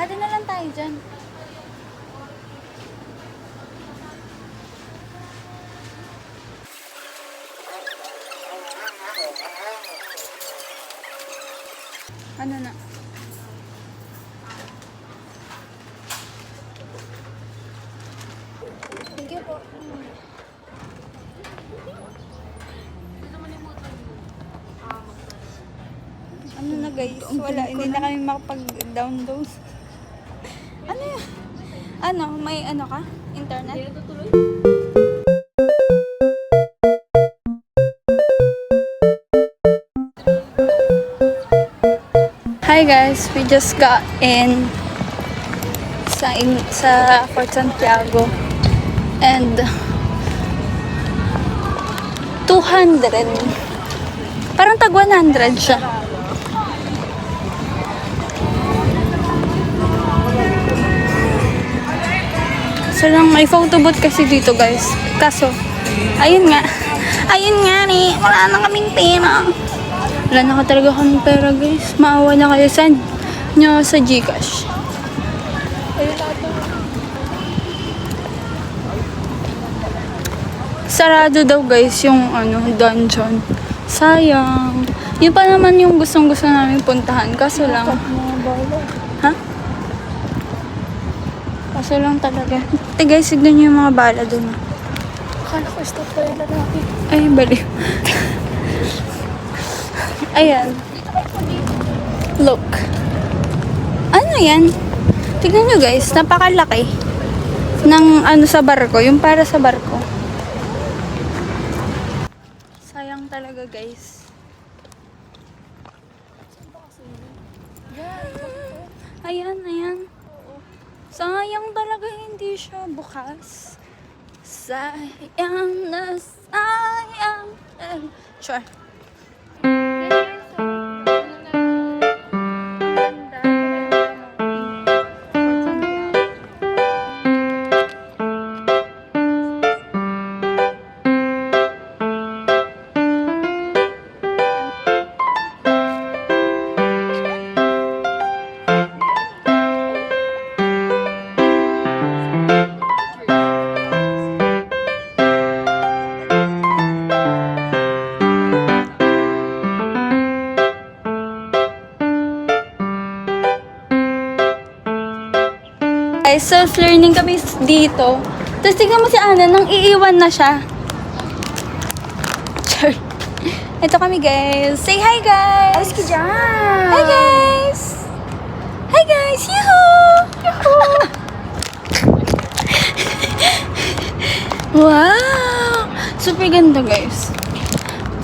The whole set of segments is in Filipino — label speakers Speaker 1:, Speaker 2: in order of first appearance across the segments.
Speaker 1: Hati na lang tayo dyan. Ano na? Thank you po. Ano na guys? Wala. Hindi na kami makapag-download. Ano yun? Ano? May ano ka? Internet? Hi guys, we just got in sa Fort Santiago and 200 parang tag 100 siya. So lang may photo booth kasi dito guys, kaso ayun nga ni wala na kaming pera. Wala na talaga kaming pera guys. Maawa na kayo, send nyo sa Gcash. Sarado daw guys yung dungeon. Sayang. Yun pa naman yung gustong-gusto namin puntahan. Kaso lang. Ha? Kaso lang talaga. Ate guys, signan nyo yung mga bala dun.
Speaker 2: Akala ko stop pa yung lalaki.
Speaker 1: Ay, baliw. Ayan. Look. Ano yan? Tignan nyo guys, napakalaki ng sa barko, yung para sa barko. Sayang talaga guys. Ayan. Sayang talaga hindi siya bukas. Sayang na sayang. Sure. Guys, self-learning kami dito. Tapos tignan mo si Ana, nang iiwan na siya. Sure. Ito kami guys. Say hi guys!
Speaker 2: Alis ka dyan!
Speaker 1: Hi guys! Hi guys! Yoo-hoo! Wow! Super ganda guys.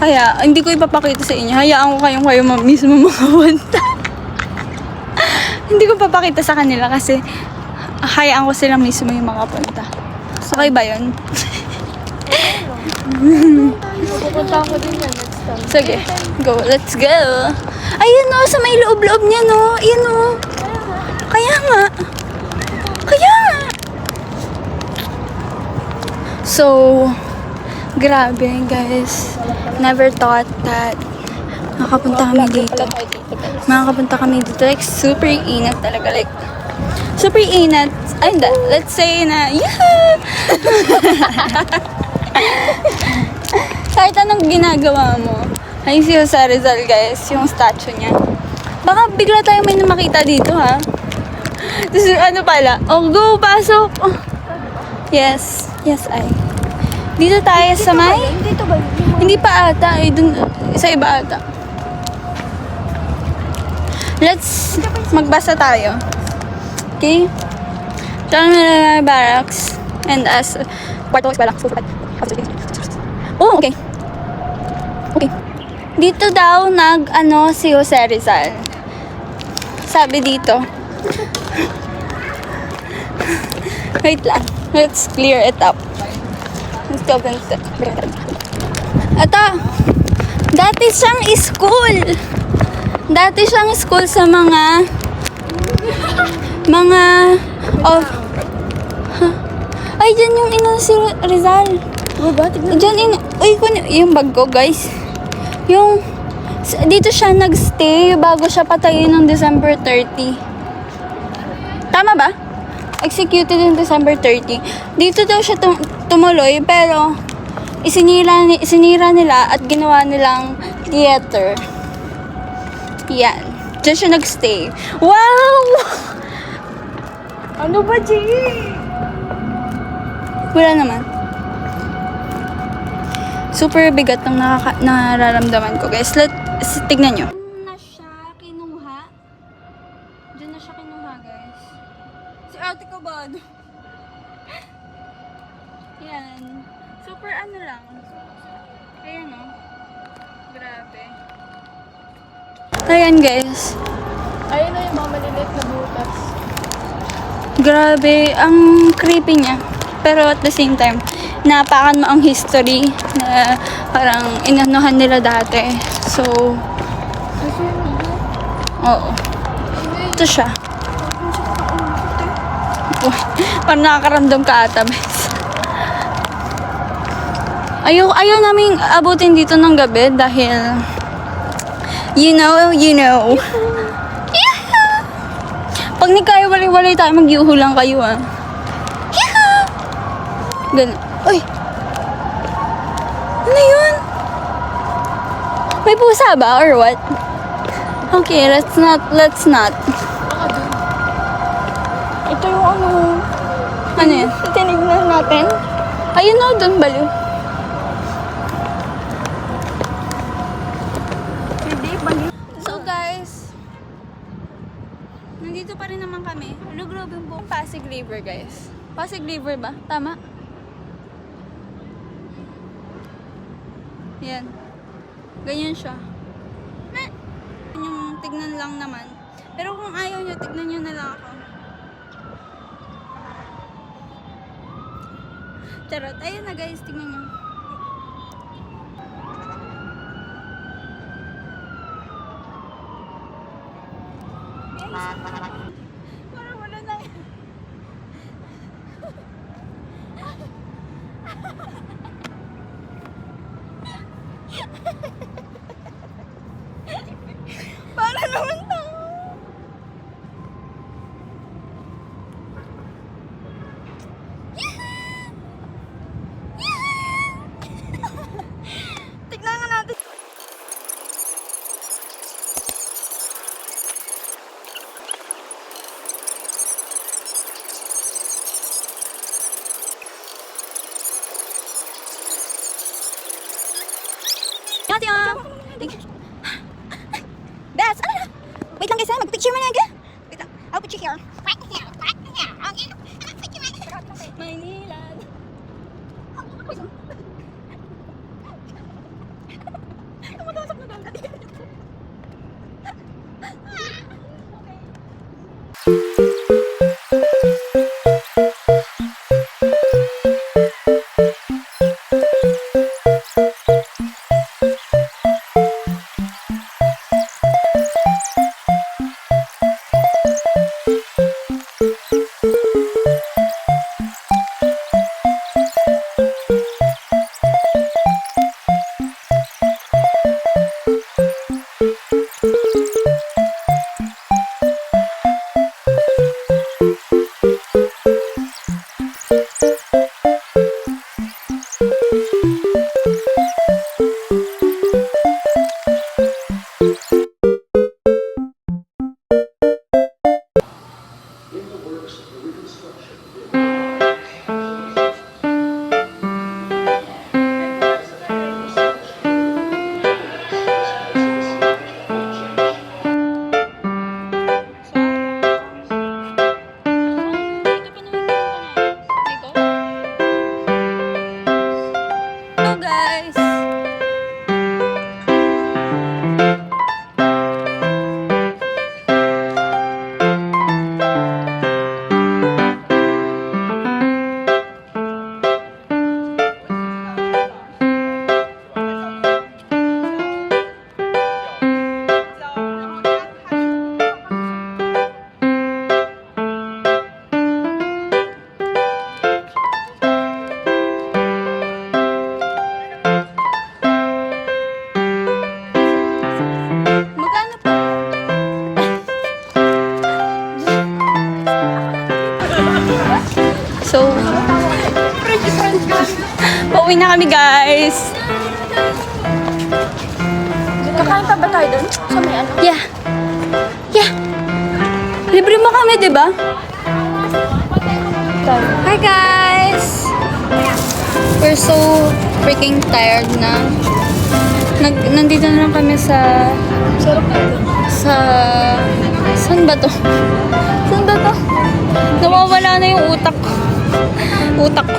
Speaker 1: Kaya, hindi ko ipapakita sa inyo. Hayaan ko kayo mismo makawanta. Hindi ko papakita sa kanila kasi hayaan ko sila mismo yung mga punta. Okay ba yun?
Speaker 2: Pupunta ako din yan next time.
Speaker 1: Sige, go. Let's go. Ayun o, sa may loob-loob niya no. Ayun o. Kaya nga. So, grabe guys. Never thought that makakapunta kami dito. Like, super inat talaga. Like, super inat. Ay, hindi. Let's say na, yeah! Kahit anong ginagawa mo. Ay, si Jose Rizal, guys. Yung statue niya. Baka bigla tayo may makita dito, ha? Tapos, ano pala? Oh, go, pasok! Oh. Yes, ay. Dito tayo sa may...
Speaker 2: Dito ba?
Speaker 1: Hindi pa ata. Dun, sa iba ata. Let's magbasa tayo. Okay? John Millar Barracks and as Puerto Escuela. Oh, okay. Dito daw si Jose Rizal. Sabi dito. Wait lang. Let's clear it up. Let's go. Ito. Dati siyang school sa mga ay, dyan yung si Rizal. Dyan yung bag ko, guys. Dito siya nagstay bago siya patayin ng December 30. Tama ba? Executed in December 30. Dito daw siya tumuloy, pero isinira nila at ginawa nilang theater. Yan. Diyan siya nagstay. Wow! Ano ba, G? Wala naman. Super bigat ng nararamdaman ko, guys. Tignan nyo. Diyan na siya kinuha. Diyan na siya kinuha, guys. Si ate ko ba? Yan. Super ano lang. Ayan, oh. Grabe. Ayan, guys.
Speaker 2: Ayun na yung mga maliliit na butas.
Speaker 1: Grabe. Ang creepy niya. Pero at the same time, napakan mo ang history na parang inanuhan nila dati. So, oo. Ito siya. Uy, parang nakakaramdam ka ata, bes. Ayaw namin abutin dito ng gabi dahil you know. Yahoo! Pag ni kayo wali-wali tayo, mag-yuhu lang kayo, ah. Yahoo! Ganun. Uy! Ano yun? May pusa ba or what? Okay, let's not.
Speaker 2: Baka dun.
Speaker 1: Ito yung ano. Ano yan? Tinignan natin. Ayun na, dun baliw. So guys, nandito pa rin naman kami. Lugrob yung buong Pasig River, guys. Pasig River ba? Tama? Yan. Ganyan siya. Yung tignan lang naman. Pero kung ayaw nyo, tignan nyo na lang ako. Charot. Ayun na, guys. Tignan nyo. Parang wala na yan. Para naman tao. Tignan nga natin. Bes, ano na? Wait lang guys ha, mag-picture mo na aga. Wait lang, I'll put you here. Maynila. Tumatasok na doon. So, pauwi na kami guys.
Speaker 2: Kakain pa ba tayo doon? Sa may ano?
Speaker 1: Yeah. Yeah. Libre mo kami, di ba? Hi guys! We're so freaking tired na. Nandito na lang kami sa...
Speaker 2: Sarap na ito.
Speaker 1: Saan ba to? Saan ba to? Nawawala na yung utak. Utak.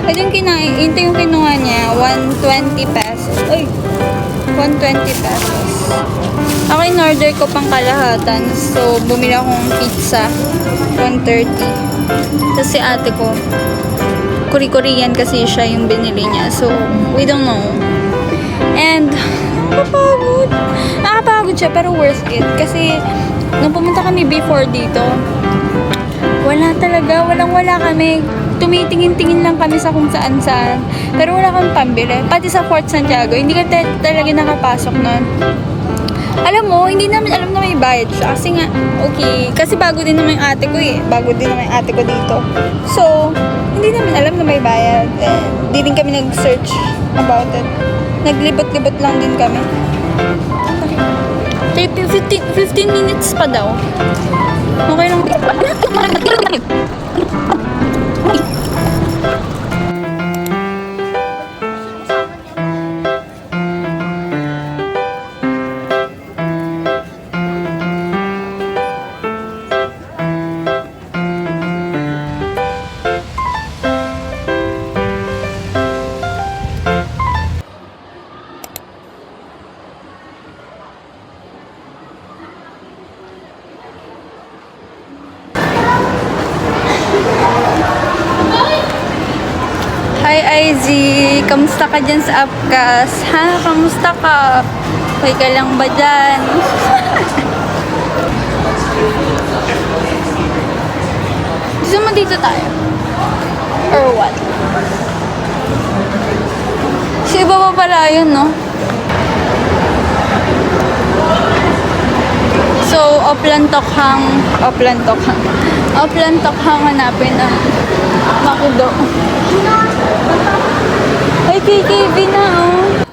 Speaker 1: Ito yung kinain. Ito yung kinuha niya. 120 pesos. Ay! 120 pesos. Ako in-order ko pang kalahatan. So, bumili akong pizza. 130. Tapos si ate ko, Korean kasi siya yung binili niya. So, we don't know. And, nakapagod siya pero worth it. Kasi, nung pumunta kami before dito, wala talaga, walang-wala kami. Tumitingin-tingin lang kami sa kung saan-saan. Pero wala kami pambili. Pati sa Fort Santiago, hindi ka talaga nakapasok nun. Alam mo, hindi namin alam na may bayad siya. Kasi nga, okay. Kasi bago din naman yung ate ko eh. Bago din naman yung ate ko dito. So, hindi namin alam na may bayad. Hindi din kami nag-search about it. Naglibot-libot lang din kami. 15 minutes pa daw. Okay lang. Hi, IZ! Kamusta ka dyan sa Upcas? Ha? Kamusta ka? Okay ka lang ba dyan? Gusto mo dito tayo? Or what? Si iba pa pala yun, no? So, Oplan Tokhang hanapin ang Makudo. Ay, KKV na, oh.